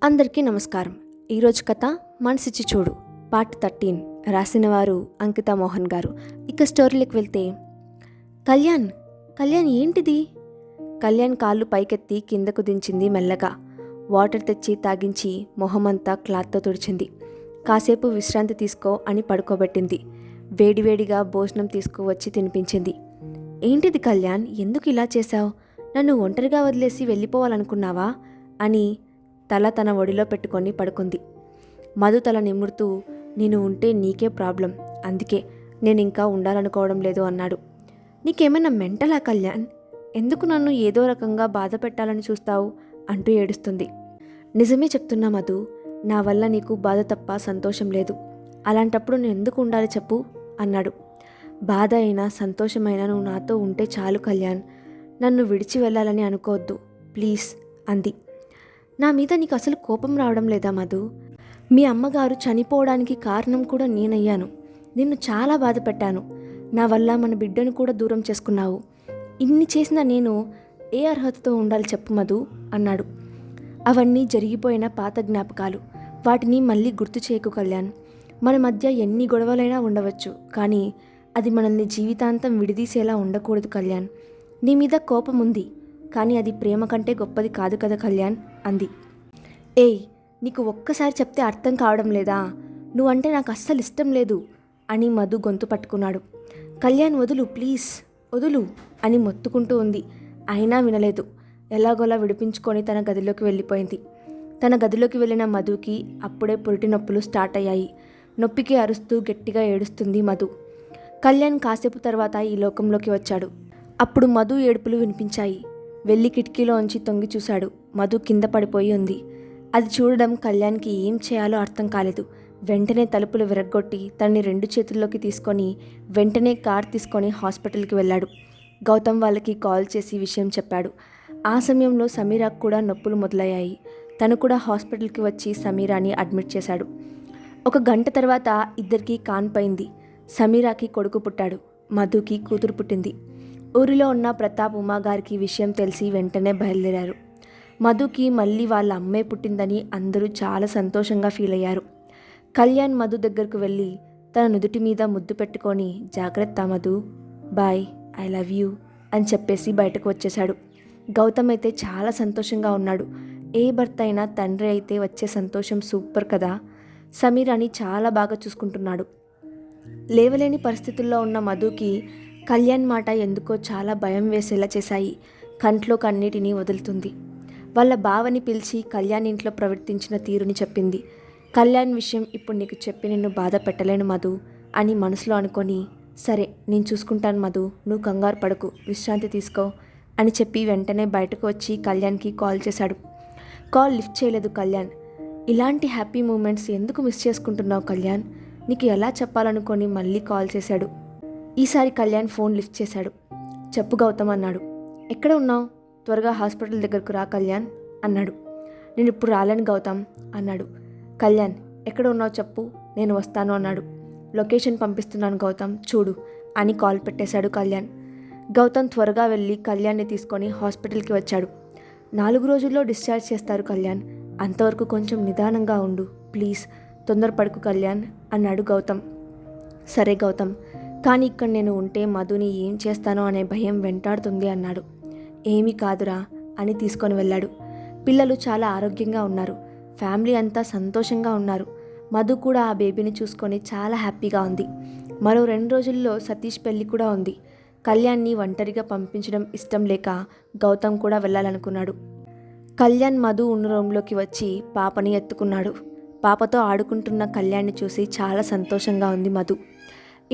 అందరికీ నమస్కారం. ఈరోజు కథ మనసిచ్చి చూడు పార్ట్ 13 రాసినవారు అంకిత మోహన్ గారు. ఇక స్టోరీలోకి వెళ్తే, కళ్యాణ్ ఏంటిది? కళ్యాణ్ కాళ్ళు పైకెత్తి కిందకు దించింది మెల్లగా. వాటర్ తెచ్చి తాగించి మొహమంతా క్లాత్తో తుడిచింది. కాసేపు విశ్రాంతి తీసుకో అని పడుకోబెట్టింది. వేడివేడిగా భోజనం తీసుకువచ్చి తినిపించింది. ఏంటిది కళ్యాణ్, ఎందుకు ఇలా చేశావు? నన్ను ఒంటరిగా వదిలేసి వెళ్ళిపోవాలనుకున్నావా అని తల తన ఒడిలో పెట్టుకొని పడుకుంది. మధు తల నిమురుతూ, నేను ఉంటే నీకే ప్రాబ్లం, అందుకే నేను ఇంకా ఉండాలనుకోవడం లేదు అన్నాడు. నీకేమైనా మెంటలా కళ్యాణ్? ఎందుకు నన్ను ఏదో రకంగా బాధ పెట్టాలని చూస్తావు అంటూ ఏడుస్తుంది. నిజమే చెప్తున్నా మధు, నా వల్ల నీకు బాధ తప్ప సంతోషం లేదు. అలాంటప్పుడు నేను ఎందుకు ఉండాలి చెప్పు అన్నాడు. బాధ అయినా సంతోషమైనా నువ్వు నాతో ఉంటే చాలు కళ్యాణ్, నన్ను విడిచి వెళ్ళాలని అనుకోవద్దు ప్లీజ్ అంది. నా మీద నీకు అసలు కోపం రావడం లేదా మధు? మీ అమ్మగారు చనిపోవడానికి కారణం కూడా నేనయ్యాను. నిన్ను చాలా బాధ పెట్టాను. నా వల్ల మన బిడ్డను కూడా దూరం చేసుకున్నావు. ఇన్ని చేసిన నేను ఏ అర్హతతో ఉండాలి చెప్పు మధు అన్నాడు. అవన్నీ జరిగిపోయిన పాత జ్ఞాపకాలు, వాటిని మళ్ళీ గుర్తు చేయకు కళ్యాణ్. మన మధ్య ఎన్ని గొడవలైనా ఉండవచ్చు, కానీ అది మనల్ని జీవితాంతం విడిదీసేలా ఉండకూడదు కళ్యాణ్. నీ మీద కోపం ఉంది, కానీ అది ప్రేమ కంటే గొప్పది కాదు కదా కళ్యాణ్ అంది. ఏయ్, నీకు ఒక్కసారి చెప్తే అర్థం కావడం లేదా? నువ్వంటే నాకు అస్సలు ఇష్టం లేదు అని మధు గొంతు పట్టుకున్నాడు. కళ్యాణ్ వదులు ప్లీజ్ వదులు అని మొత్తుకుంటూ ఉంది. అయినా వినలేదు. ఎలాగోలా విడిపించుకొని తన గదిలోకి వెళ్ళిపోయింది. తన గదిలోకి వెళ్ళిన మధుకి అప్పుడే పురిటి నొప్పులు స్టార్ట్ అయ్యాయి. నొప్పికి అరుస్తూ గట్టిగా ఏడుస్తుంది మధు. కళ్యాణ్ కాసేపు తర్వాత ఈ లోకంలోకి వచ్చాడు. అప్పుడు మధు ఏడుపులు వినిపించాయి. వెళ్ళి కిటికీలోంచి తొంగి చూశాడు. మధు కింద పడిపోయి ఉంది. అది చూడడం కళ్యాణ్కి ఏం చేయాలో అర్థం కాలేదు. వెంటనే తలుపులు విరగ్గొట్టి తనని 2 చేతుల్లోకి తీసుకొని వెంటనే కార్ తీసుకొని హాస్పిటల్కి వెళ్ళాడు. గౌతమ్ వాళ్ళకి కాల్ చేసి విషయం చెప్పాడు. ఆ సమయంలో సమీరాకు కూడా నొప్పులు మొదలయ్యాయి. తను కూడా హాస్పిటల్కి వచ్చి సమీరాని అడ్మిట్ చేశాడు. 1 గంట తర్వాత ఇద్దరికీ కాన్పైంది. సమీరాకి కొడుకు పుట్టాడు, మధుకి కూతురు పుట్టింది. ఊరిలో ఉన్న ప్రతాప్ ఉమాగారికి విషయం తెలిసి వెంటనే బయలుదేరారు. మధుకి మళ్ళీ వాళ్ళ అమ్మే పుట్టిందని అందరూ చాలా సంతోషంగా ఫీల్ అయ్యారు. కళ్యాణ్ మధు దగ్గరకు వెళ్ళి తన నుదుటి మీద ముద్దు పెట్టుకొని, జాగ్రత్త Madhu, bye, I love you అని చెప్పేసి బయటకు వచ్చేశాడు. గౌతమ్ అయితే చాలా సంతోషంగా ఉన్నాడు. ఏ భర్త అయినా తండ్రి అయితే వచ్చే సంతోషం సూపర్ కదా. సమీరాని చాలా బాగా చూసుకుంటున్నాడు. లేవలేని పరిస్థితుల్లో ఉన్న మధుకి కళ్యాణ్ మాట ఎందుకో చాలా భయం వేసేలా చేశాయి. కంట్లో కన్నీటిని వదులుతుంది. వాళ్ళ బావని పిలిచి కళ్యాణ్ ఇంట్లో ప్రవర్తించిన తీరుని చెప్పింది. కళ్యాణ్ విషయం ఇప్పుడు నీకు చెప్పి నిన్ను బాధ పెట్టలేను మధు అని మనసులో అనుకొని, సరే నేను చూసుకుంటాను మధు, నువ్వు కంగారు పడకు, విశ్రాంతి తీసుకో అని చెప్పి వెంటనే బయటకు వచ్చి కళ్యాణ్కి కాల్ చేశాడు. కాల్ లిఫ్ట్ చేయలేదు కళ్యాణ్. ఇలాంటి హ్యాపీ మూమెంట్స్ ఎందుకు మిస్ చేసుకుంటున్నావు కళ్యాణ్? నీకు ఎలా చెప్పాలనుకొని మళ్ళీ కాల్ చేశాడు. ఈసారి కళ్యాణ్ ఫోన్ లిఫ్ట్ చేశాడు. చెప్పు గౌతమ్ అన్నాడు. ఎక్కడ ఉన్నావు? త్వరగా హాస్పిటల్ దగ్గరకు రా కళ్యాణ్ అన్నాడు. నేను ఇప్పుడు రాలేను గౌతమ్ అన్నాడు. కళ్యాణ్ ఎక్కడ ఉన్నావు చెప్పు, నేను వస్తాను అన్నాడు. లొకేషన్ పంపిస్తున్నాను గౌతమ్, చూడు అని కాల్ పెట్టేశాడు కళ్యాణ్. గౌతమ్ త్వరగా వెళ్ళి కళ్యాణ్ని తీసుకొని హాస్పిటల్కి వచ్చాడు. 4 రోజుల్లో డిశ్చార్జ్ చేస్తారు కళ్యాణ్, అంతవరకు కొంచెం నిదానంగా ఉండు ప్లీజ్, తొందరపడుకు కళ్యాణ్ అన్నాడు గౌతమ్. సరే గౌతమ్, కానీ ఇక్కడ నేను ఉంటే మధుని ఏం చేస్తానో అనే భయం వెంటాడుతుంది అన్నాడు. ఏమీ కాదురా అని తీసుకొని వెళ్ళాడు. పిల్లలు చాలా ఆరోగ్యంగా ఉన్నారు. ఫ్యామిలీ అంతా సంతోషంగా ఉన్నారు. మధు కూడా ఆ బేబీని చూసుకొని చాలా హ్యాపీగా ఉంది. మరో 2 రోజుల్లో సతీష్ పెళ్ళి కూడా ఉంది. కళ్యాణ్ని ఒంటరిగా పంపించడం ఇష్టం లేక గౌతమ్ కూడా వెళ్ళాలనుకున్నాడు. కళ్యాణ్ మధు ఉన్న రూమ్లోకి వచ్చి పాపని ఎత్తుకున్నాడు. పాపతో ఆడుకుంటున్న కళ్యాణ్ని చూసి చాలా సంతోషంగా ఉంది మధు.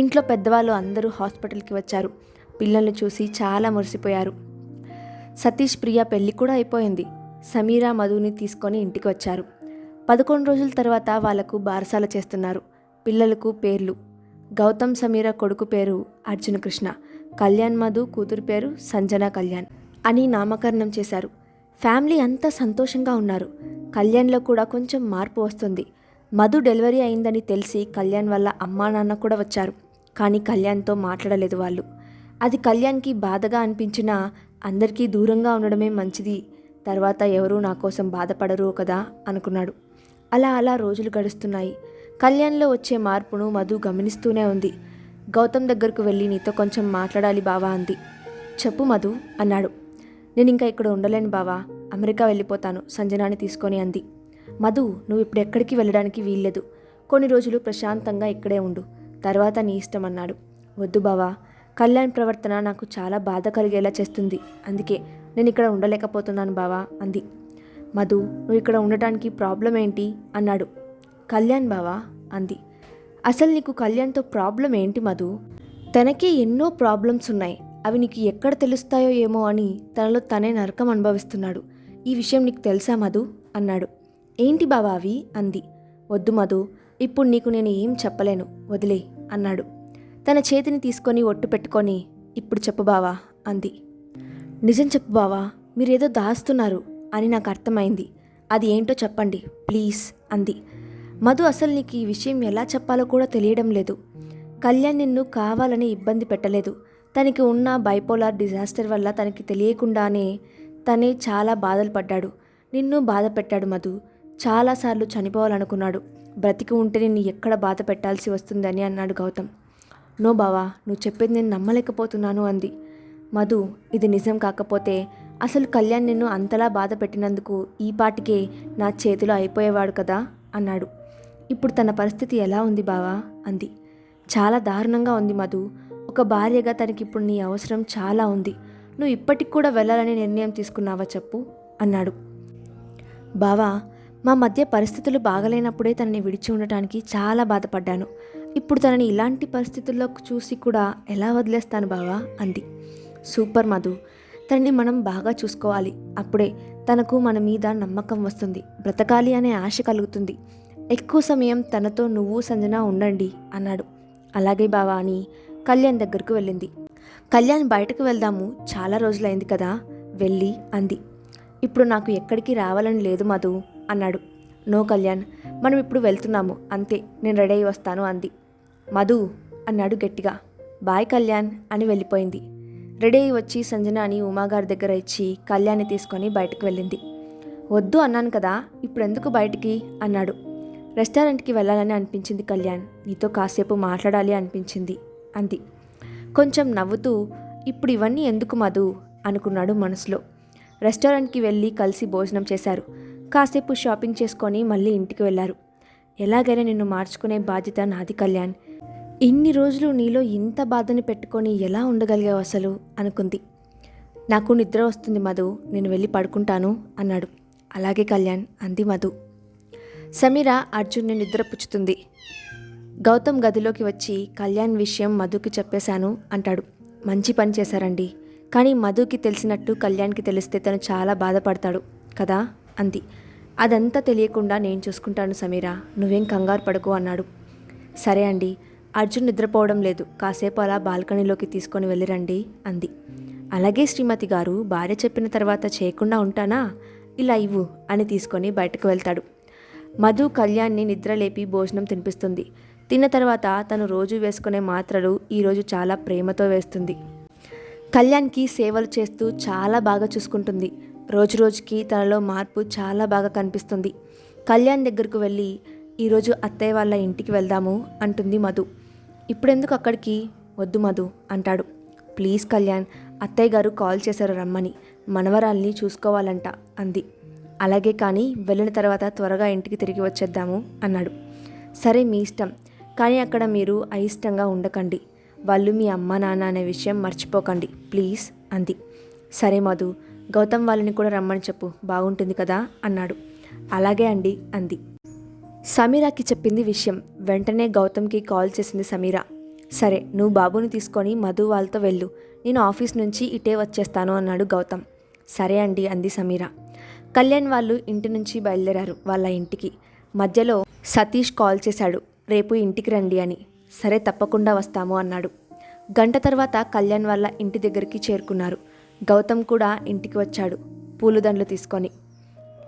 ఇంట్లో పెద్దవాళ్ళు అందరూ హాస్పిటల్కి వచ్చారు. పిల్లల్ని చూసి చాలా మురిసిపోయారు. సతీష్ ప్రియ పెళ్ళి కూడా అయిపోయింది. సమీరా మధుని తీసుకొని ఇంటికి వచ్చారు. 11 రోజుల తర్వాత వాళ్లకు బారసాల చేస్తున్నారు. పిల్లలకు పేర్లు గౌతమ్ సమీరా కొడుకు పేరు అర్జున కృష్ణ, కళ్యాణ్ మధు కూతురు పేరు సంజన కళ్యాణ్ అని నామకరణం చేశారు. ఫ్యామిలీ అంతా సంతోషంగా ఉన్నారు. కళ్యాణ్లో కూడా కొంచెం మార్పు వస్తుంది. మధు డెలివరీ అయిందని తెలిసి కళ్యాణ్ వాళ్ళ అమ్మా నాన్న కూడా వచ్చారు. కానీ కళ్యాణ్తో మాట్లాడలేదు వాళ్ళు. అది కళ్యాణ్కి బాధగా అనిపించినా అందరికీ దూరంగా ఉండడమే మంచిది, తర్వాత ఎవరూ నా కోసం బాధపడరు కదా అనుకున్నాడు. అలా అలా రోజులు గడుస్తున్నాయి. కళ్యాణ్లో వచ్చే మార్పును మధు గమనిస్తూనే ఉంది. గౌతమ్ దగ్గరకు వెళ్ళి నీతో కొంచెం మాట్లాడాలి బావా అంది. చెప్పు మధు అన్నాడు. నేను ఇంకా ఇక్కడ ఉండలేను బావా, అమెరికా వెళ్ళిపోతాను సంజనాని తీసుకొని అంది. మధు, నువ్వు ఇప్పుడు ఎక్కడికి వెళ్ళడానికి వీల్లేదు. కొన్ని రోజులు ప్రశాంతంగా ఇక్కడే ఉండు, తర్వాత నీ ఇష్టం అన్నాడు. వద్దు బావా, కళ్యాణ్ ప్రవర్తన నాకు చాలా బాధ కలిగేలా చేస్తుంది, అందుకే నేను ఇక్కడ ఉండలేకపోతున్నాను బావా అంది. మధు, నువ్వు ఇక్కడ ఉండటానికి ప్రాబ్లం ఏంటి అన్నాడు. కళ్యాణ్ బావా అంది. అసలు నీకు కళ్యాణ్తో ప్రాబ్లం ఏంటి మధు? తనకే ఎన్నో ప్రాబ్లమ్స్ ఉన్నాయి, అవి నీకు ఎక్కడ తెలుస్తాయో ఏమో అని తనలో తనే నరకం అనుభవిస్తున్నాడు. ఈ విషయం నీకు తెలుసా మధు అన్నాడు. ఏంటి బావా అవి అంది. వద్దు మధు, ఇప్పుడు నీకు నేను ఏం చెప్పలేను, వదిలే అన్నాడు. తన చేతిని తీసుకొని ఒట్టు పెట్టుకొని ఇప్పుడు చెప్పు బావా అంది. నిజం చెప్పు బావా, మీరేదో దాస్తున్నారు అని నాకు అర్థమైంది, అది ఏంటో చెప్పండి ప్లీజ్ అంది. మధు, అసలు నీకు ఈ విషయం ఎలా చెప్పాలో కూడా తెలియడం లేదు. కళ్యాణ్ నిన్ను కావాలని ఇబ్బంది పెట్టలేదు. తనకి ఉన్న బైపోలార్ డిజాస్టర్ వల్ల తనకి తెలియకుండానే తనే చాలా బాధలు పడ్డాడు. నిన్ను బాధ పెట్టాడు మధు. చాలాసార్లు చనిపోవాలనుకున్నాడు. బ్రతికి ఉంటే నిన్ను ఎక్కడ బాధ పెట్టాల్సి వస్తుందని అన్నాడు గౌతమ్. నో బావా, నువ్వు చెప్పేది నేను నమ్మలేకపోతున్నాను అంది. మధు, ఇది నిజం కాకపోతే అసలు కళ్యాణ్ నిన్ను అంతలా బాధ పెట్టినందుకు ఈ పాటికే నా చేతిలో అయిపోయేవాడు కదా అన్నాడు. ఇప్పుడు తన పరిస్థితి ఎలా ఉంది బావా అంది. చాలా దారుణంగా ఉంది మధు. ఒక భార్యగా తనకిప్పుడు నీ అవసరం చాలా ఉంది. నువ్వు ఇప్పటికి కూడా వెళ్ళాలని నిర్ణయం తీసుకున్నావా చెప్పు అన్నాడు. బావా, మా మధ్య పరిస్థితులు బాగలేనప్పుడే తనని విడిచి ఉండటానికి చాలా బాధపడ్డాను. ఇప్పుడు తనని ఇలాంటి పరిస్థితుల్లో చూసి కూడా ఎలా వదిలేస్తాను బావా అంది. సూపర్ మధు, తనని మనం బాగా చూసుకోవాలి. అప్పుడే తనకు మన మీద నమ్మకం వస్తుంది, బ్రతకాలి అనే ఆశ కలుగుతుంది. ఎక్కువ సమయం తనతో నువ్వు సంజన ఉండండి అన్నాడు. అలాగే బావా అని కళ్యాణ్ దగ్గరకు వెళ్ళింది. కళ్యాణ్ బయటకు వెళ్దాము, చాలా రోజులైంది కదా వెళ్ళి అంది. ఇప్పుడు నాకు ఎక్కడికి రావాలని లేదు మధు అన్నాడు. నో కళ్యాణ్, మనం ఇప్పుడు వెళ్తున్నాము అంతే, నేను రెడీ అయి వస్తాను అంది. మధు అన్నాడు గట్టిగా. బాయ్ కళ్యాణ్ అని వెళ్ళిపోయింది. రెడీ అయి వచ్చి సంజనాని ఉమాగారి దగ్గర ఇచ్చి కళ్యాణ్ని తీసుకొని బయటకు వెళ్ళింది. వద్దు అన్నాను కదా, ఇప్పుడు ఎందుకు బయటికి అన్నాడు. రెస్టారెంట్కి వెళ్ళాలని అనిపించింది కళ్యాణ్, నీతో కాసేపు మాట్లాడాలి అనిపించింది అంది. కొంచెం నవ్వుతూ ఇప్పుడు ఇవన్నీ ఎందుకు మధు అనుకున్నాడు మనసులో. రెస్టారెంట్కి వెళ్ళి కలిసి భోజనం చేశారు. కాసేపు షాపింగ్ చేసుకొని మళ్ళీ ఇంటికి వెళ్ళారు. ఎలాగైనా నిన్ను మార్చుకునే బాధ్యత నాది కళ్యాణ్. ఇన్ని రోజులు నీలో ఇంత బాధని పెట్టుకొని ఎలా ఉండగలిగావు అసలు అనుకుంది. నాకు నిద్ర వస్తుంది మధు, నేను వెళ్ళి పడుకుంటాను అన్నాడు. అలాగే కళ్యాణ్ అంది మధు. సమీర అర్జున్ని నిద్రపుచ్చుతుంది. గౌతమ్ గదిలోకి వచ్చి కళ్యాణ్ విషయం మధుకి చెప్పేశాను అంటాడు. మంచి పని చేశారండి, కానీ మధుకి తెలిసినట్టు కళ్యాణ్కి తెలిస్తే తను చాలా బాధపడతాడు కదా అంది. అదంతా తెలియకుండా నేను చూసుకుంటాను సమీర, నువ్వేం కంగారు పడుకో అన్నాడు. సరే అండి, అర్జున్ నిద్రపోవడం లేదు, కాసేపు అలా బాల్కనీలోకి తీసుకొని వెళ్ళిరండి అంది. అలాగే శ్రీమతి గారు, భార్య చెప్పిన తర్వాత చేయకుండా ఉంటానా, ఇలా ఇవ్వు అని తీసుకొని బయటకు వెళ్తాడు. మధు కళ్యాణ్ని నిద్రలేపి భోజనం తినిపిస్తుంది. తిన్న తర్వాత తను రోజు వేసుకునే మాత్రలు ఈరోజు చాలా ప్రేమతో వేస్తుంది. కళ్యాణ్కి సేవలు చేస్తూ చాలా బాగా చూసుకుంటుంది. రోజు రోజుకి తనలో మార్పు చాలా బాగా కనిపిస్తుంది. కళ్యాణ్ దగ్గరకు వెళ్ళి ఈరోజు అత్తయ్య వాళ్ళ ఇంటికి వెళ్దాము అంటుంది మధు. ఇప్పుడెందుకు అక్కడికి? వద్దు మధు అంటాడు. ప్లీజ్ కళ్యాణ్, అత్తయ్య గారు కాల్ చేశారు రమ్మని, మనవరాల్ని చూసుకోవాలంట అంది. అలాగే, కానీ వెళ్ళిన తర్వాత త్వరగా ఇంటికి తిరిగి వచ్చేద్దాము అన్నాడు. సరే మీ ఇష్టం, కానీ అక్కడ మీరు అయిష్టంగా ఉండకండి, వాళ్ళు మీ అమ్మ నాన్న అనే విషయం మర్చిపోకండి ప్లీజ్ అంది. సరే మధు, గౌతమ్ వాళ్ళని కూడా రమ్మని చెప్పు, బాగుంటుంది కదా అన్నాడు. అలాగే అండి అంది. సమీరాకి చెప్పింది విషయం. వెంటనే గౌతమ్కి కాల్ చేసింది సమీర. సరే, నువ్వు బాబుని తీసుకొని మధు వాళ్ళతో వెళ్ళు, నేను ఆఫీస్ నుంచి ఇటే వచ్చేస్తాను అన్నాడు గౌతమ్. సరే అండి అంది సమీర. కళ్యాణ్ వాళ్ళు ఇంటి నుంచి బయలుదేరారు వాళ్ళ ఇంటికి. మధ్యలో సతీష్ కాల్ చేశాడు, రేపు ఇంటికి రండి అని. సరే తప్పకుండా వస్తాము అన్నాడు. గంట తర్వాత కళ్యాణ్ వాళ్ళ ఇంటి దగ్గరికి చేరుకున్నారు. గౌతమ్ కూడా ఇంటికి వచ్చాడు పూలదండలు తీసుకొని.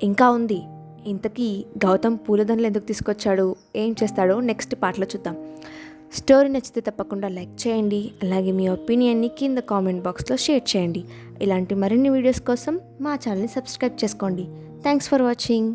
ఇంకా ఉంది, ఇంతకీ గౌతమ్ పూలదండలు ఎందుకు తీసుకొచ్చాడు, ఏం చేస్తాడో నెక్స్ట్ పార్ట్లో చూద్దాం. స్టోరీ నచ్చితే తప్పకుండా లైక్ చేయండి, అలాగే మీ ఒపీనియన్ని కింద కామెంట్ బాక్స్లో షేర్ చేయండి. ఇలాంటి మరిన్ని వీడియోస్ కోసం మా ఛానల్ని సబ్స్క్రైబ్ చేసుకోండి. Thanks for watching.